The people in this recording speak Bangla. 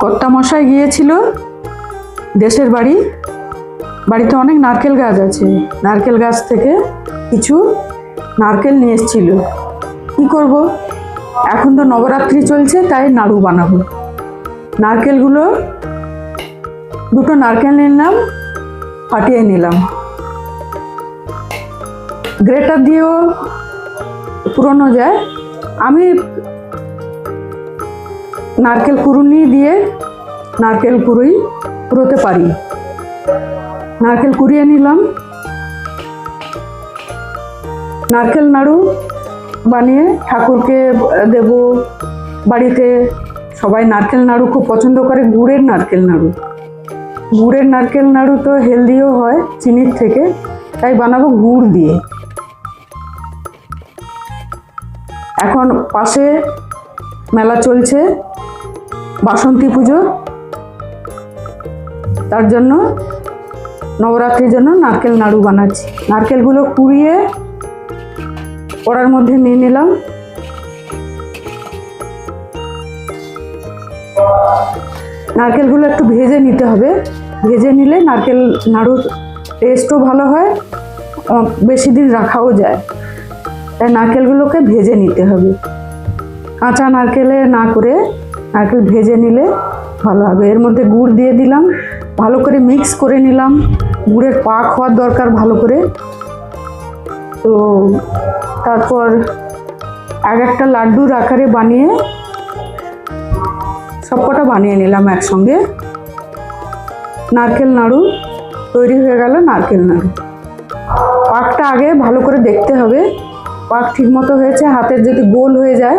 কর্তামশাই গিয়েছিল দেশের বাড়ি, বাড়িতে অনেক নারকেল গাছ আছে, নারকেল গাছ থেকে কিছু নারকেল নিয়ে এসেছিল। কী করব, এখন তো নবরাত্রি চলছে, তাই নাড়ু বানাবো। নারকেলগুলো দুটো নারকেল নিলাম, ফাটিয়ে নিলাম, গ্রেটার দিয়েও কুড়োনো যায়। আমি নারকেল কুড়ুনি দিয়ে নারকেল কুড়োতে পারি। নারকেল কুড়িয়ে নিলাম, নারকেল নাড়ু বানিয়ে ঠাকুরকে দেব। বাড়িতে সবাই নারকেল নাড়ু খুব পছন্দ করে, গুড়ের নারকেল নাড়ু। গুড়ের নারকেল নাড়ু তো হেলদিও হয় চিনির থেকে, তাই বানাবো গুড় দিয়ে। এখন পাশে মেলা চলছে, বাসন্তী পুজো, তার জন্য নবরাত্রির জন্য নারকেল নাড়ু বানাচ্ছি। নারকেলগুলো কুড়িয়ে কড়ার মধ্যে নিয়ে নিলাম। নারকেলগুলো একটু ভেজে নিতে হবে, ভেজে নিলে নারকেল নাড়ুর টেস্টও ভালো হয়, বেশি দিন রাখাও যায়। তাই নারকেলগুলোকে ভেজে নিতে হবে, কাঁচা নারকেলে না করে নারকেল ভেজে নিলে ভালো হবে। এর মধ্যে গুড় দিয়ে দিলাম, ভালো করে মিক্স করে নিলাম। গুড়ের পাক হওয়ার দরকার ভালো করে। তো তারপর একটা লাড্ডুর আকারে বানিয়ে সবকটা বানিয়ে নিলাম একসঙ্গে। নারকেল নাড়ু তৈরি হয়ে গেল। নারকেল নাড়ু পাকটা আগে ভালো করে দেখতে হবে, পাক ঠিকমতো হয়েছে। হাতের যদি গোল হয়ে যায়